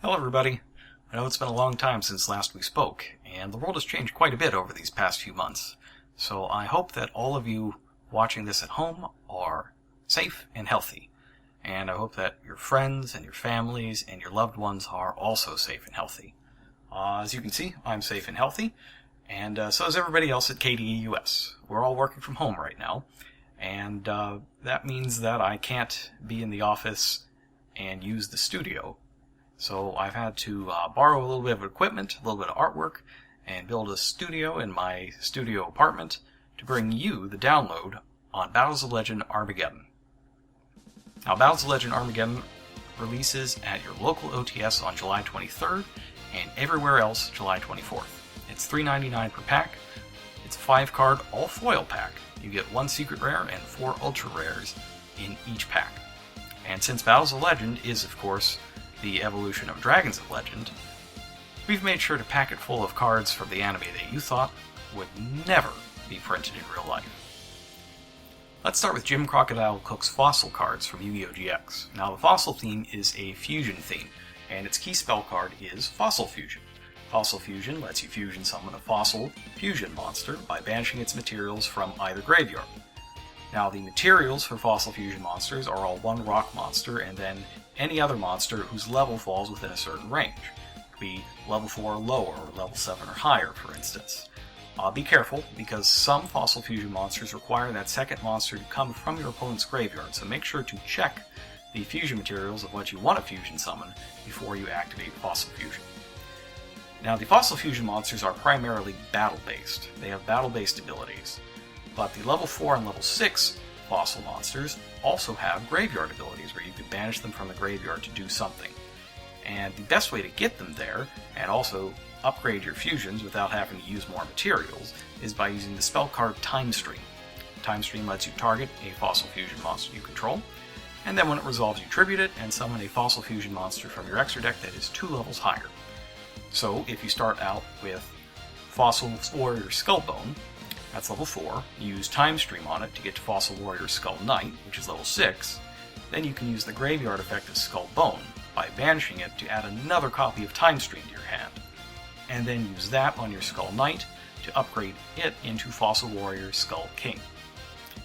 Hello everybody. I know it's been a long time since last we spoke, and the world has changed quite a bit over these past few months. So I hope that all of you watching this at home are safe and healthy. And I hope that your friends and your families and your loved ones are also safe and healthy. As you can see, I'm safe and healthy, and so is everybody else at KDE US. We're all working from home right now, and that means that I can't be in the office and use the studio. So I've had to borrow a little bit of equipment, a little bit of artwork, and build a studio in my studio apartment to bring you the download on Battles of Legend Armageddon. Now, Battles of Legend Armageddon releases at your local OTS on July 23rd, and everywhere else July 24th. It's $3.99 per pack. It's a 5-card all-foil pack. You get 1 secret rare and 4 ultra rares in each pack. And since Battles of Legend is, of course, the evolution of Dragons of Legend, we've made sure to pack it full of cards from the anime that you thought would never be printed in real life. Let's start with Jim Crocodile Cook's Fossil cards from Yu-Gi-Oh! GX. Now, the Fossil theme is a fusion theme, and its key spell card is Fossil Fusion. Fossil Fusion lets you fusion summon a Fossil Fusion monster by banishing its materials from either graveyard. Now, the materials for Fossil Fusion monsters are all 1 rock monster and then any other monster whose level falls within a certain range. It could be level 4 or lower, or level 7 or higher, for instance. Be careful, because some Fossil Fusion monsters require that second monster to come from your opponent's graveyard, so make sure to check the fusion materials of what you want to fusion summon before you activate Fossil Fusion. Now, the Fossil Fusion monsters are primarily battle-based. They have battle-based abilities. But the level 4 and level 6 Fossil monsters also have graveyard abilities where you can banish them from the graveyard to do something. And the best way to get them there, and also upgrade your fusions without having to use more materials, is by using the spell card Time Stream. Time Stream lets you target a Fossil Fusion monster you control, and then when it resolves you tribute it and summon a Fossil Fusion monster from your extra deck that is 2 levels higher. So if you start out with Fossil Warrior Skullbone, that's level 4, you use Time Stream on it to get to Fossil Warrior Skull Knight, which is level 6, then you can use the graveyard effect of Skull Bone by banishing it to add another copy of Time Stream to your hand, and then use that on your Skull Knight to upgrade it into Fossil Warrior Skull King.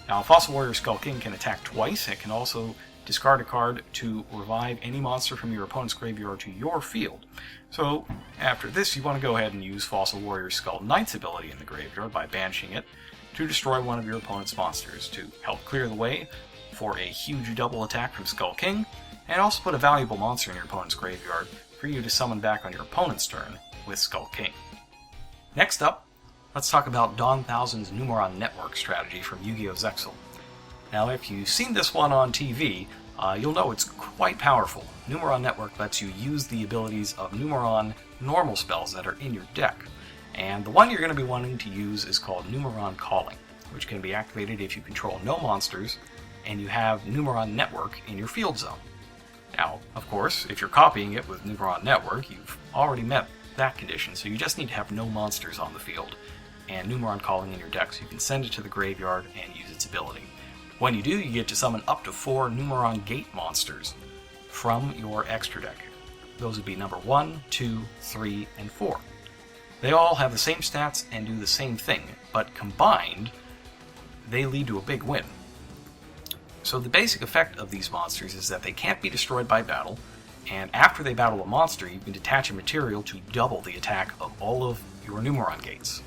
Now, Fossil Warrior Skull King can attack twice. It can also discard a card to revive any monster from your opponent's graveyard to your field. So, after this, you want to go ahead and use Fossil Warrior Skull Knight's ability in the graveyard by banishing it to destroy one of your opponent's monsters to help clear the way for a huge double attack from Skull King, and also put a valuable monster in your opponent's graveyard for you to summon back on your opponent's turn with Skull King. Next up, let's talk about Dawn Thousand's Numeron Network strategy from Yu-Gi-Oh! Zexal. Now, if you've seen this one on TV, you'll know it's quite powerful. Numeron Network lets you use the abilities of Numeron normal spells that are in your deck. And the one you're going to be wanting to use is called Numeron Calling, which can be activated if you control no monsters and you have Numeron Network in your field zone. Now, of course, if you're copying it with Numeron Network, you've already met that condition, so you just need to have no monsters on the field and Numeron Calling in your deck so you can send it to the graveyard and use its ability. When you do, you get to summon up to 4 Numeron Gate monsters from your extra deck. Those would be number 1, 2, 3, and 4. They all have the same stats and do the same thing, but combined, they lead to a big win. So the basic effect of these monsters is that they can't be destroyed by battle, and after they battle a monster, you can detach a material to double the attack of all of your Numeron Gates.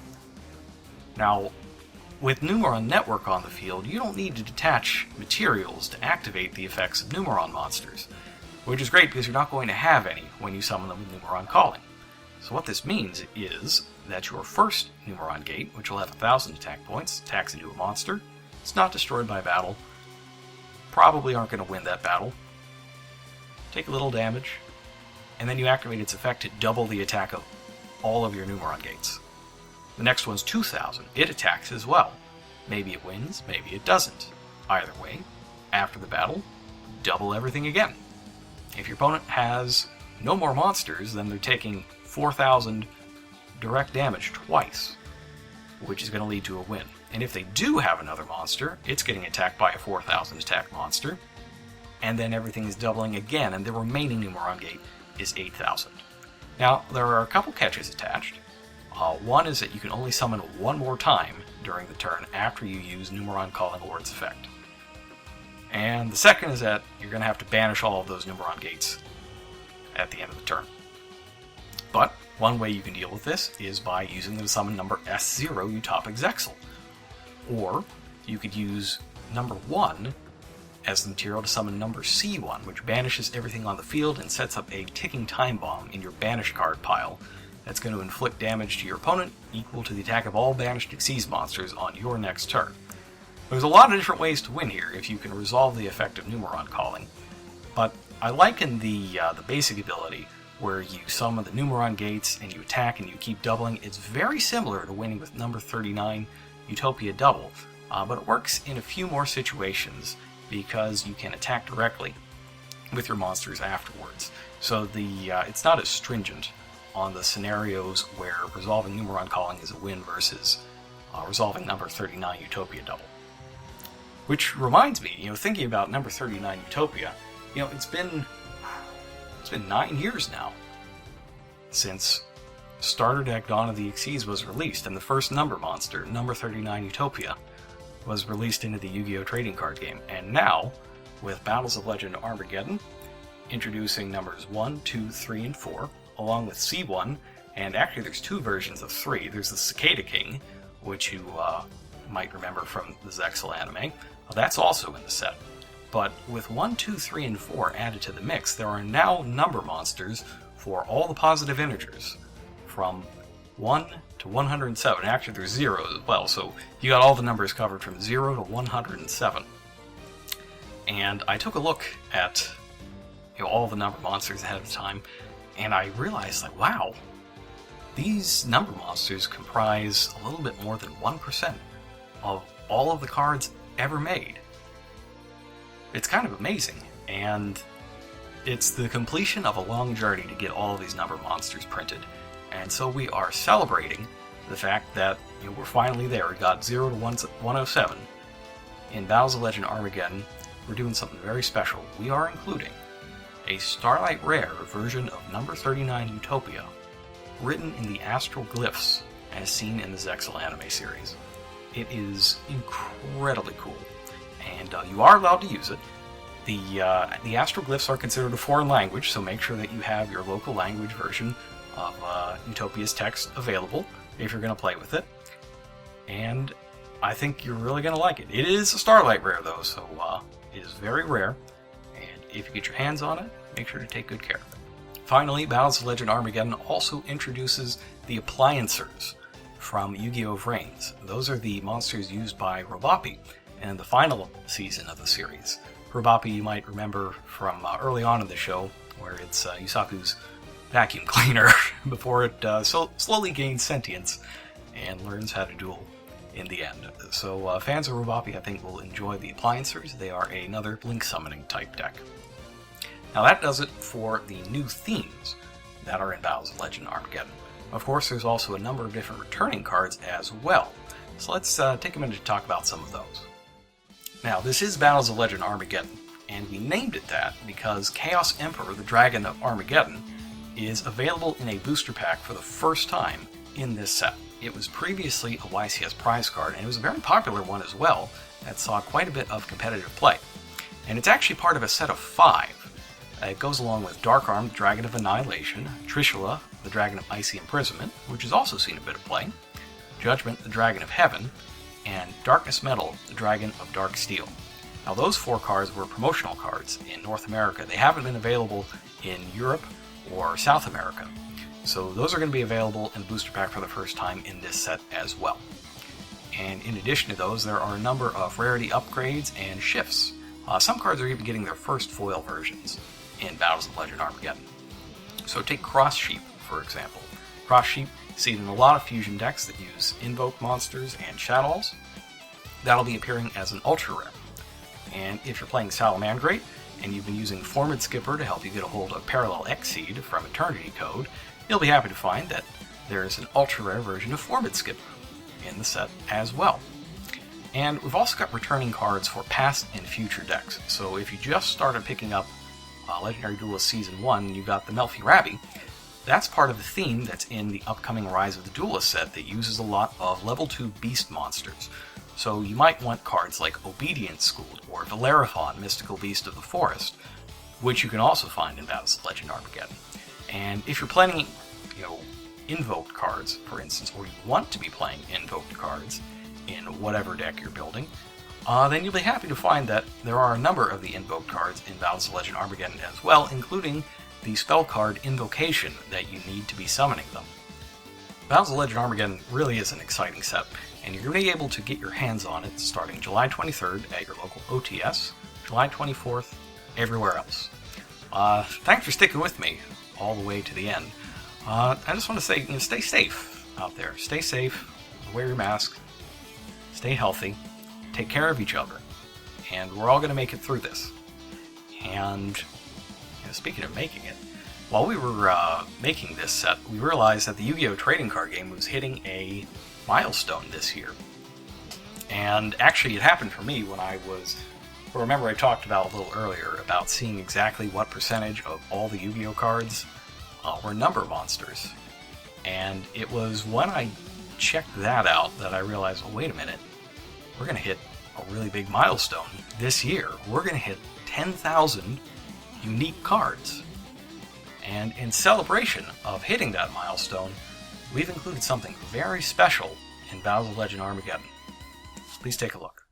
Now, with Numeron Network on the field, you don't need to detach materials to activate the effects of Numeron monsters, which is great because you're not going to have any when you summon them with Numeron Calling. So what this means is that your first Numeron Gate, which will have 1,000 attack points, attacks into a monster, it's not destroyed by battle, probably aren't going to win that battle, take a little damage, and then you activate its effect to double the attack of all of your Numeron Gates. The next one's 2,000. It attacks as well. Maybe it wins, maybe it doesn't. Either way, after the battle, double everything again. If your opponent has no more monsters, then they're taking 4,000 direct damage twice, which is going to lead to a win. And if they do have another monster, it's getting attacked by a 4,000 attack monster, and then everything is doubling again, and the remaining Numeron Gate is 8,000. Now, there are a couple catches attached. One is that you can only summon one more time during the turn after you use Numeron Calling Lord's effect. And the second is that you're going to have to banish all of those Numeron gates at the end of the turn. But one way you can deal with this is by using the summon number S0 Utopic Zexal. Or you could use number 1 as the material to summon number C1, which banishes everything on the field and sets up a ticking time bomb in your banished card pile that's going to inflict damage to your opponent equal to the attack of all banished Xyz monsters on your next turn. There's a lot of different ways to win here if you can resolve the effect of Numeron Calling, but I liken the basic ability where you summon the Numeron gates and you attack and you keep doubling. It's very similar to winning with number 39 Utopia Double, but it works in a few more situations because you can attack directly with your monsters afterwards. So it's not as stringent on the scenarios where resolving Numeron Calling is a win versus resolving number 39 Utopia Double. Which reminds me, thinking about number 39 Utopia, it's been 9 years now since Starter Deck Dawn of the Xyz was released, and the first number monster, number 39 Utopia, was released into the Yu-Gi-Oh! Trading card game. And now, with Battles of Legend Armageddon, introducing numbers 1, 2, 3, and 4, along with C1, and actually there's 2 versions of 3. There's the Cicada King, which you might remember from the Zexal anime. That's also in the set. But with 1, 2, 3, and 4 added to the mix, there are now number monsters for all the positive integers, from 1 to 107. Actually, there's zeros as well, so you got all the numbers covered from 0 to 107. And I took a look at all the number monsters ahead of time, and I realized, wow, these number monsters comprise a little bit more than 1% of all of the cards ever made. It's kind of amazing, and it's the completion of a long journey to get all of these number monsters printed. And so we are celebrating the fact that we're finally there. We got 0 to 107. In Battles of Legend Armageddon, we're doing something very special. We are including a Starlight Rare version of number 39 Utopia, written in the astral glyphs as seen in the Zexal anime series. It is incredibly cool, and you are allowed to use it. The astral glyphs are considered a foreign language, so make sure that you have your local language version of Utopia's text available if you're going to play with it. And I think you're really going to like it. It is a Starlight Rare, though, so it is very rare. And if you get your hands on it, make sure to take good care of it. Finally, Battles of Legend Armageddon also introduces the Appliancers from Yu-Gi-Oh! Vrains. Those are the monsters used by Robapi in the final season of the series. Robapi you might remember from early on in the show, where it's Yusaku's vacuum cleaner before it slowly gains sentience and learns how to duel in the end. So fans of Robapi, I think, will enjoy the Appliancers. They are another Blink Summoning type deck. Now that does it for the new themes that are in Battles of Legend Armageddon. Of course, there's also a number of different returning cards as well. So let's take a minute to talk about some of those. Now, this is Battles of Legend Armageddon, and we named it that because Chaos Emperor, the Dragon of Armageddon, is available in a booster pack for the first time in this set. It was previously a YCS prize card, and it was a very popular one as well that saw quite a bit of competitive play. And it's actually part of a set of 5. It goes along with Dark Arm, the Dragon of Annihilation, Trishula, the Dragon of Icy Imprisonment, which has also seen a bit of play, Judgment, the Dragon of Heaven, and Darkness Metal, the Dragon of Dark Steel. Now those 4 cards were promotional cards in North America. They haven't been available in Europe or South America. So those are going to be available in the booster pack for the first time in this set as well. And in addition to those, there are a number of rarity upgrades and shifts. Some cards are even getting their first foil versions in Battles of Legend Armageddon. So take Cross Sheep, for example. Cross Sheep, seen in a lot of fusion decks that use Invoke monsters and Shadows. That'll be appearing as an ultra rare. And if you're playing Salamandrate, and you've been using Formid Skipper to help you get a hold of Parallel Exceed from Eternity Code, you'll be happy to find that there is an ultra rare version of Formid Skipper in the set as well. And we've also got returning cards for past and future decks. So if you just started picking up Legendary Duelist Season 1, you got the Melfi Rabby. That's part of the theme that's in the upcoming Rise of the Duelist set that uses a lot of level 2 beast monsters. So you might want cards like Obedience Schooled or Valerathon, Mystical Beast of the Forest, which you can also find in Battles of Legend Armageddon. And if you're planning, invoked cards, for instance, or you want to be playing invoked cards in whatever deck you're building, then you'll be happy to find that there are a number of the invoked cards in Battles of Legend Armageddon as well, including the spell card Invocation that you need to be summoning them. Battles of Legend Armageddon really is an exciting set, and you're going to be able to get your hands on it starting July 23rd at your local OTS, July 24th everywhere else. Thanks for sticking with me all the way to the end. I just want to say, stay safe out there. Stay safe, wear your mask, stay healthy, take care of each other, and we're all going to make it through this. And speaking of making it, while we were making this set, we realized that the Yu-Gi-Oh! Trading card game was hitting a milestone this year. And actually, it happened for me when remember I talked about a little earlier about seeing exactly what percentage of all the Yu-Gi-Oh! Cards were number monsters. And it was when I checked that out that I realized, oh, wait a minute, we're going to hit a really big milestone this year. We're going to hit 10,000 unique cards. And in celebration of hitting that milestone, we've included something very special in Battles of Legend Armageddon. Please take a look.